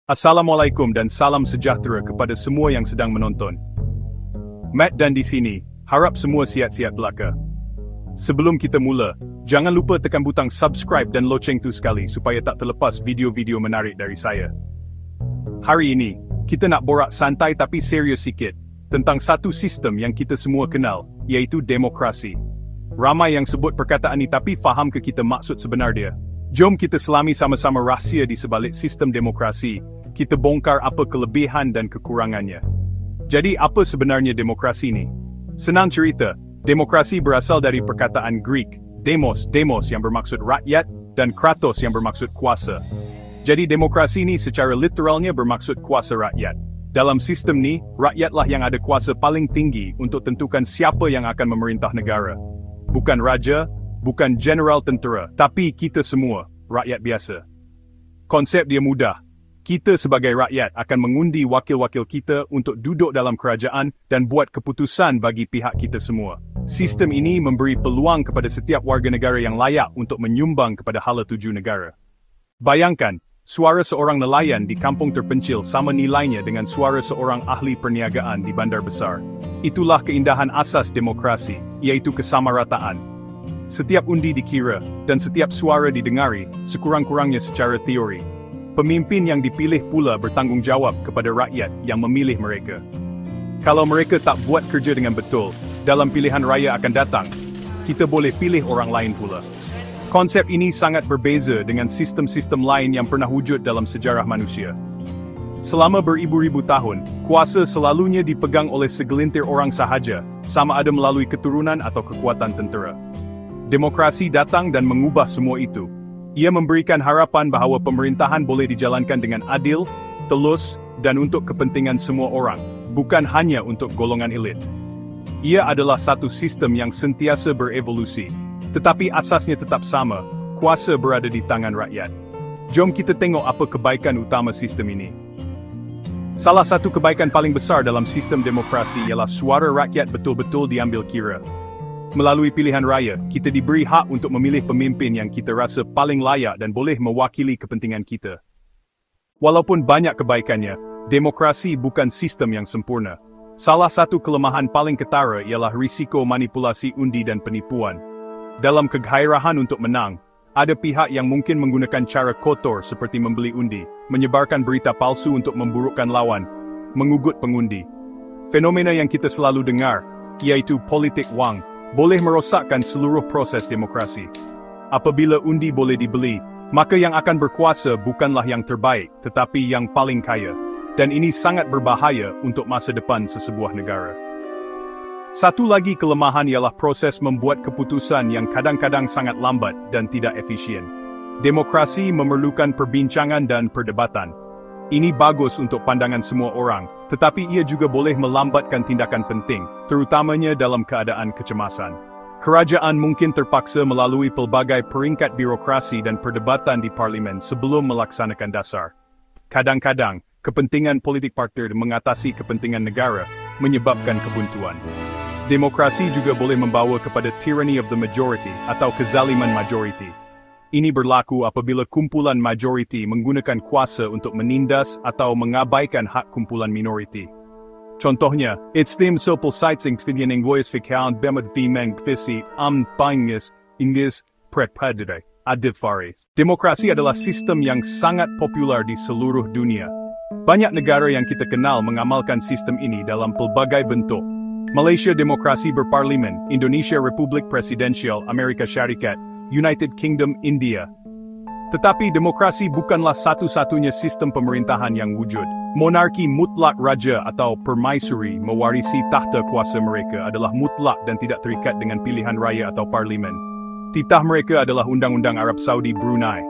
Assalamualaikum dan salam sejahtera kepada semua yang sedang menonton. Matt dan di sini, harap semua sihat-sihat belaka. Sebelum kita mula, jangan lupa tekan butang subscribe dan loceng tu sekali supaya tak terlepas video-video menarik dari saya. Hari ini, kita nak borak santai tapi serius sikit tentang satu sistem yang kita semua kenal, iaitu demokrasi. Ramai yang sebut perkataan ini tapi faham ke kita maksud sebenar dia? Jom kita selami sama-sama rahsia di sebalik sistem demokrasi. Kita bongkar apa kelebihan dan kekurangannya. Jadi apa sebenarnya demokrasi ni? Senang cerita, demokrasi berasal dari perkataan Greek, demos yang bermaksud rakyat, dan kratos yang bermaksud kuasa. Jadi demokrasi ni secara literalnya bermaksud kuasa rakyat. Dalam sistem ni, rakyatlah yang ada kuasa paling tinggi untuk tentukan siapa yang akan memerintah negara. Bukan raja, bukan general tentera, tapi kita semua, rakyat biasa. Konsep dia mudah. Kita sebagai rakyat akan mengundi wakil-wakil kita untuk duduk dalam kerajaan dan buat keputusan bagi pihak kita semua. Sistem ini memberi peluang kepada setiap warga negara yang layak untuk menyumbang kepada hala tuju negara. Bayangkan, suara seorang nelayan di kampung terpencil sama nilainya dengan suara seorang ahli perniagaan di bandar besar. Itulah keindahan asas demokrasi, iaitu kesamarataan. Setiap undi dikira, dan setiap suara didengari, sekurang-kurangnya secara teori. Pemimpin yang dipilih pula bertanggungjawab kepada rakyat yang memilih mereka. Kalau mereka tak buat kerja dengan betul, dalam pilihan raya akan datang, kita boleh pilih orang lain pula. Konsep ini sangat berbeza dengan sistem-sistem lain yang pernah wujud dalam sejarah manusia. Selama beribu-ribu tahun, kuasa selalunya dipegang oleh segelintir orang sahaja, sama ada melalui keturunan atau kekuatan tentera. Demokrasi datang dan mengubah semua itu. Ia memberikan harapan bahawa pemerintahan boleh dijalankan dengan adil, telus, dan untuk kepentingan semua orang, bukan hanya untuk golongan elit. Ia adalah satu sistem yang sentiasa berevolusi, tetapi asasnya tetap sama, kuasa berada di tangan rakyat. Jom kita tengok apa kebaikan utama sistem ini. Salah satu kebaikan paling besar dalam sistem demokrasi ialah suara rakyat betul-betul diambil kira. Melalui pilihan raya, kita diberi hak untuk memilih pemimpin yang kita rasa paling layak dan boleh mewakili kepentingan kita. Walaupun banyak kebaikannya, demokrasi bukan sistem yang sempurna. Salah satu kelemahan paling ketara ialah risiko manipulasi undi dan penipuan. Dalam kegairahan untuk menang, ada pihak yang mungkin menggunakan cara kotor seperti membeli undi, menyebarkan berita palsu untuk memburukkan lawan, mengugut pengundi. Fenomena yang kita selalu dengar, iaitu politik wang, boleh merosakkan seluruh proses demokrasi. Apabila undi boleh dibeli, maka yang akan berkuasa bukanlah yang terbaik, tetapi yang paling kaya. Dan ini sangat berbahaya untuk masa depan sesebuah negara. Satu lagi kelemahan ialah proses membuat keputusan yang kadang-kadang sangat lambat dan tidak efisien. Demokrasi memerlukan perbincangan dan perdebatan. Ini bagus untuk pandangan semua orang, tetapi ia juga boleh melambatkan tindakan penting, terutamanya dalam keadaan kecemasan. Kerajaan mungkin terpaksa melalui pelbagai peringkat birokrasi dan perdebatan di parlimen sebelum melaksanakan dasar. Kadang-kadang, kepentingan politik partai mengatasi kepentingan negara, menyebabkan kebuntuan. Demokrasi juga boleh membawa kepada tyranny of the majority atau kezaliman majority. Ini berlaku apabila kumpulan majoriti menggunakan kuasa untuk menindas atau mengabaikan hak kumpulan minoriti. Contohnya, itstim sopel sites ingtvilian ingvois fikhaan bemet vimeng kvisi pangis ingis prepredide adivfaris. Demokrasi adalah sistem yang sangat popular di seluruh dunia. Banyak negara yang kita kenal mengamalkan sistem ini dalam pelbagai bentuk. Malaysia demokrasi berparlimen, Indonesia Republik Presidensial, Amerika Syarikat, United Kingdom, India. Tetapi demokrasi bukanlah satu-satunya sistem pemerintahan yang wujud. Monarki mutlak raja atau permaisuri mewarisi tahta kuasa mereka adalah mutlak dan tidak terikat dengan pilihan raya atau parlimen. Titah mereka adalah Undang-Undang Arab Saudi Brunei.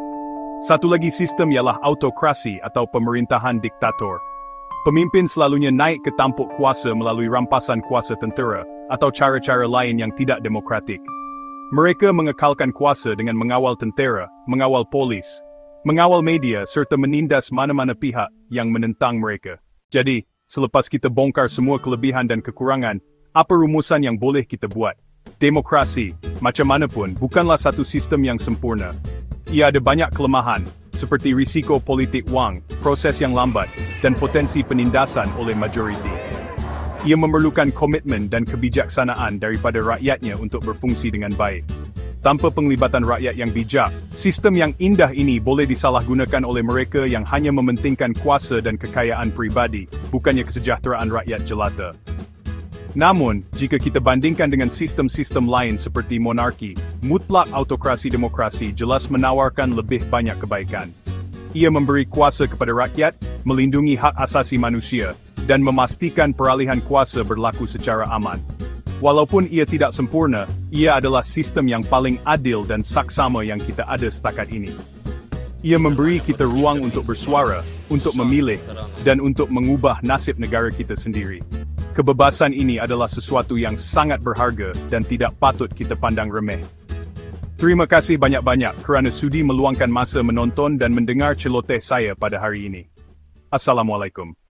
Satu lagi sistem ialah autokrasi atau pemerintahan diktator. Pemimpin selalunya naik ke tampuk kuasa melalui rampasan kuasa tentera atau cara-cara lain yang tidak demokratik. Mereka mengekalkan kuasa dengan mengawal tentera, mengawal polis, mengawal media serta menindas mana-mana pihak yang menentang mereka. Jadi, selepas kita bongkar semua kelebihan dan kekurangan, apa rumusan yang boleh kita buat? Demokrasi, macam mana pun, bukanlah satu sistem yang sempurna. Ia ada banyak kelemahan, seperti risiko politik wang, proses yang lambat, dan potensi penindasan oleh majoriti. Ia memerlukan komitmen dan kebijaksanaan daripada rakyatnya untuk berfungsi dengan baik. Tanpa penglibatan rakyat yang bijak, sistem yang indah ini boleh disalahgunakan oleh mereka yang hanya mementingkan kuasa dan kekayaan pribadi, bukannya kesejahteraan rakyat jelata. Namun, jika kita bandingkan dengan sistem-sistem lain seperti monarki, mutlak autokrasi demokrasi jelas menawarkan lebih banyak kebaikan. Ia memberi kuasa kepada rakyat, melindungi hak asasi manusia, dan memastikan peralihan kuasa berlaku secara aman. Walaupun ia tidak sempurna, ia adalah sistem yang paling adil dan saksama yang kita ada setakat ini. Ia memberi kita ruang untuk bersuara, untuk memilih, dan untuk mengubah nasib negara kita sendiri. Kebebasan ini adalah sesuatu yang sangat berharga dan tidak patut kita pandang remeh. Terima kasih banyak-banyak kerana sudi meluangkan masa menonton dan mendengar celoteh saya pada hari ini. Assalamualaikum.